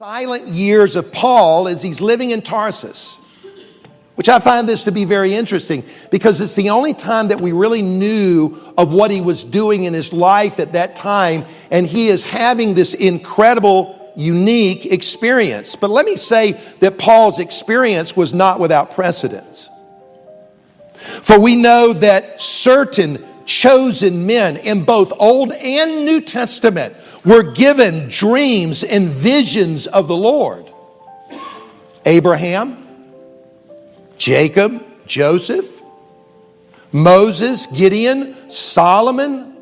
silent years of Paul as he's living in Tarsus, which I find this to be very interesting because it's the only time that we really knew of what he was doing in his life at that time, and he is having this incredible, unique experience. But let me say that Paul's experience was not without precedence. For we know that certain chosen men in both Old and New Testament were given dreams and visions of the Lord. Abraham, Jacob, Joseph, Moses, Gideon, Solomon.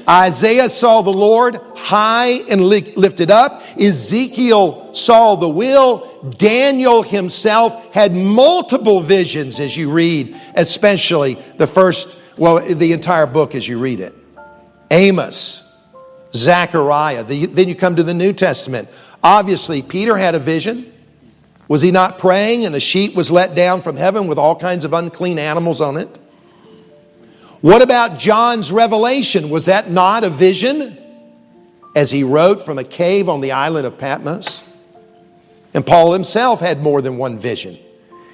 Isaiah saw the Lord high and lifted up. Ezekiel saw the will. Daniel himself had multiple visions as you read, especially the entire book as you read it. Amos, Zechariah. Then you come to the New Testament. Obviously, Peter had a vision. Was he not praying and a sheet was let down from heaven with all kinds of unclean animals on it? What about John's revelation? Was that not a vision as he wrote from a cave on the island of Patmos? And Paul himself had more than one vision.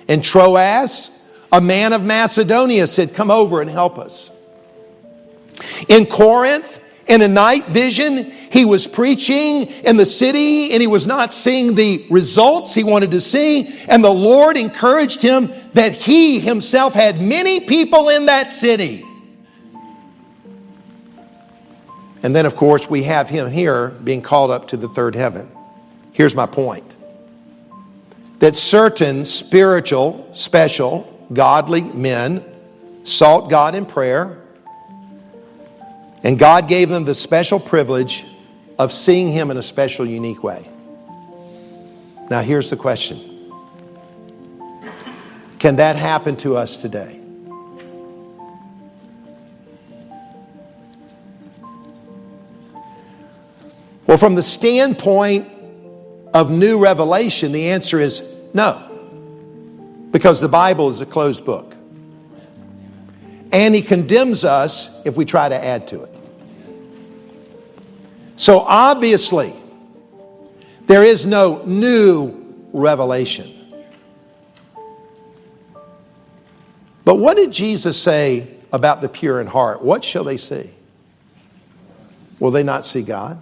In Troas, a man of Macedonia said, "Come over and help us." In Corinth, in a night vision, he was preaching in the city and he was not seeing the results he wanted to see. And the Lord encouraged him that he himself had many people in that city. And then, of course, we have him here being called up to the third heaven. Here's my point. That certain spiritual, special, godly men sought God in prayer, and God gave them the special privilege of seeing him in a special, unique way. Now, here's the question. Can that happen to us today? Well, from the standpoint of new revelation, the answer is no. Because the Bible is a closed book. And he condemns us if we try to add to it. So obviously, there is no new revelation. But what did Jesus say about the pure in heart? What shall they see? Will they not see God?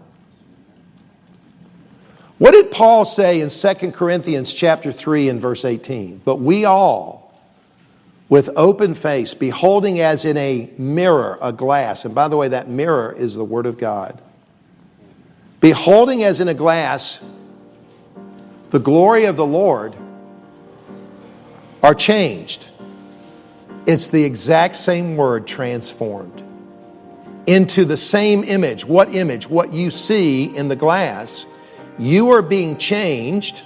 What did Paul say in 2 Corinthians chapter 3 and verse 18? But we all, with open face, beholding as in a mirror, a glass. And by the way, that mirror is the Word of God. Beholding as in a glass the glory of the Lord, are changed. It's the exact same word, transformed. Into the same image. What image? What you see in the glass. You are being changed.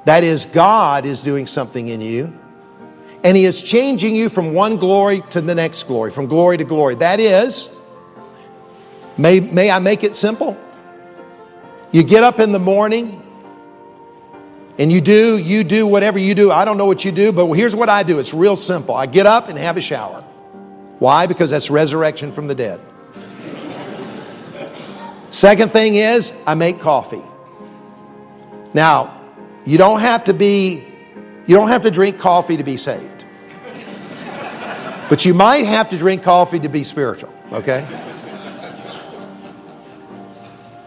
That is, God is doing something in you. And he is changing you from one glory to the next glory, from glory to glory. That is, may I make it simple? You get up in the morning and you do whatever you do. I don't know what you do, but here's what I do. It's real simple. I get up and have a shower. Why? Because that's resurrection from the dead. Second thing is, I make coffee. Now, you don't have to drink coffee to be saved. But you might have to drink coffee to be spiritual, okay?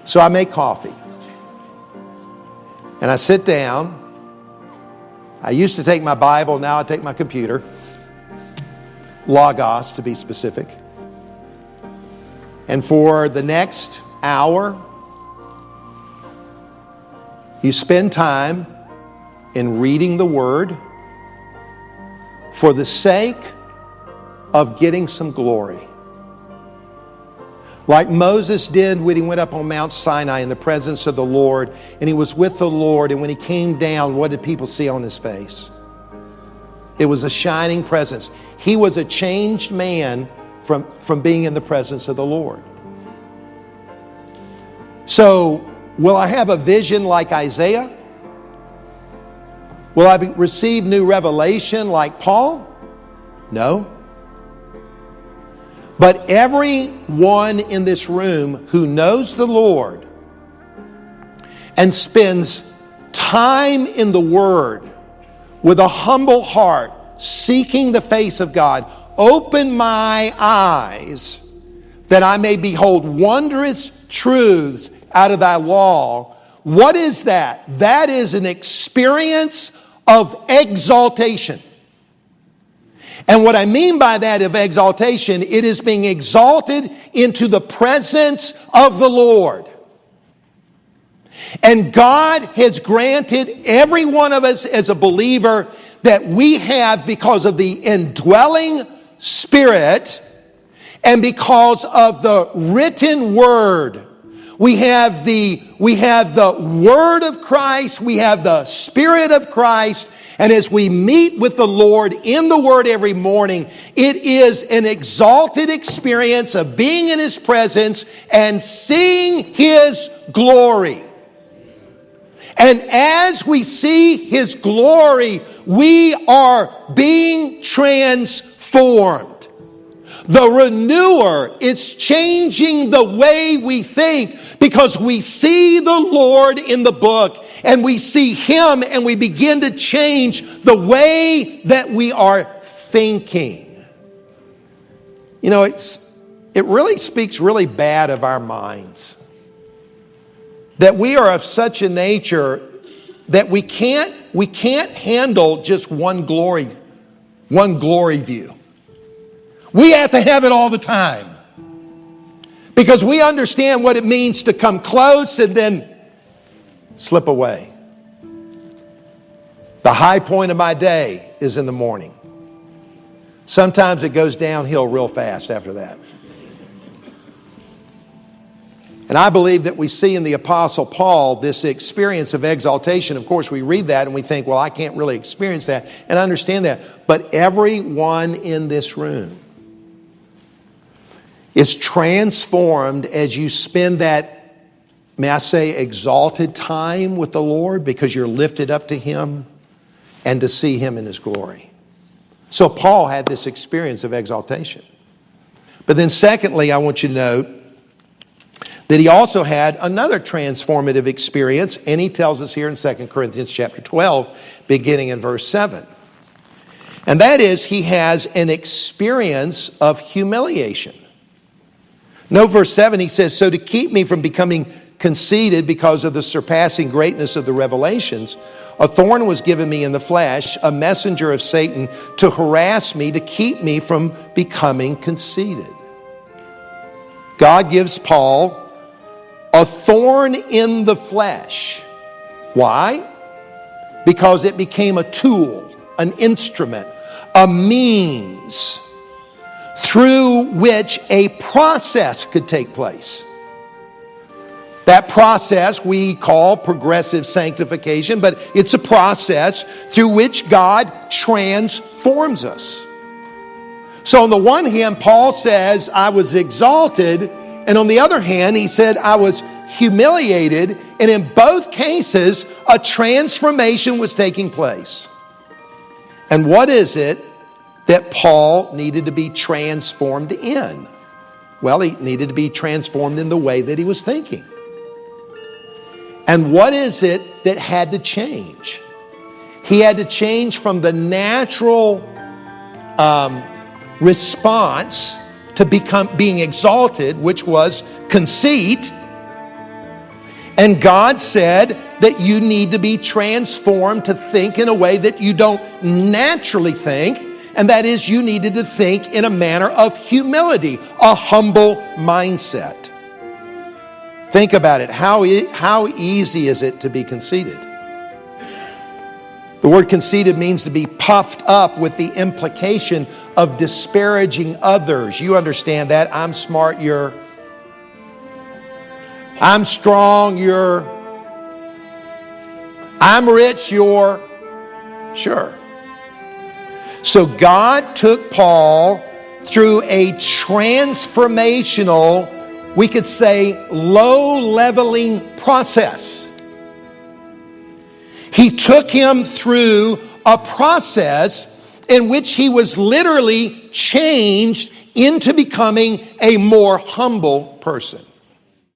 So I make coffee. And I sit down. I used to take my Bible, now I take my computer. Logos, to be specific. And for the next hour, you spend time in reading the Word for the sake of getting some glory. Like Moses did when he went up on Mount Sinai in the presence of the Lord, and he was with the Lord, and when he came down, what did people see on his face? It was a shining presence. He was a changed man from being in the presence of the Lord. So, will I have a vision like Isaiah? Will I receive new revelation like Paul? No. But everyone in this room who knows the Lord and spends time in the Word with a humble heart, seeking the face of God, open my eyes that I may behold wondrous truths out of thy law. What is that? That is an experience of exaltation. And what I mean by that of exaltation, it is being exalted into the presence of the Lord. And God has granted every one of us as a believer that we have, because of the indwelling Spirit and because of the written Word. We have the Word of Christ, we have the Spirit of Christ, and as we meet with the Lord in the Word every morning, it is an exalted experience of being in His presence and seeing His glory. And as we see His glory, we are being transformed. The renewer is changing the way we think, because we see the Lord in the book and we see Him and we begin to change the way that we are thinking. You know, it really speaks really bad of our minds, that we are of such a nature that we can't handle just one glory view. We have to have it all the time, because we understand what it means to come close and then slip away. The high point of my day is in the morning. Sometimes it goes downhill real fast after that. And I believe that we see in the Apostle Paul this experience of exaltation. Of course, we read that and we think, well, I can't really experience that and understand that. But everyone in this room is transformed as you spend that, may I say, exalted time with the Lord, because you're lifted up to Him and to see Him in His glory. So Paul had this experience of exaltation. But then secondly, I want you to note that he also had another transformative experience, and he tells us here in 2 Corinthians chapter 12, beginning in verse 7. And that is, he has an experience of humiliation. Note verse 7, he says, "So to keep me from becoming conceited because of the surpassing greatness of the revelations, a thorn was given me in the flesh, a messenger of Satan, to harass me, to keep me from becoming conceited." God gives Paul a thorn in the flesh. Why? Because it became a tool, an instrument, a means through which a process could take place. That process we call progressive sanctification, but it's a process through which God transforms us. So on the one hand, Paul says, I was exalted, and on the other hand, he said, I was humiliated, and in both cases, a transformation was taking place. And what is it that Paul needed to be transformed in? Well, he needed to be transformed in the way that he was thinking. And what is it that had to change? He had to change from the natural response to being exalted, which was conceit. And God said that you need to be transformed to think in a way that you don't naturally think. And that is, you needed to think in a manner of humility, a humble mindset. Think about it. How easy is it to be conceited? The word conceited means to be puffed up with the implication of disparaging others. You understand that. I'm smart, I'm strong, I'm rich, sure. So God took Paul through a transformational, we could say, low-leveling process. He took him through a process in which he was literally changed into becoming a more humble person.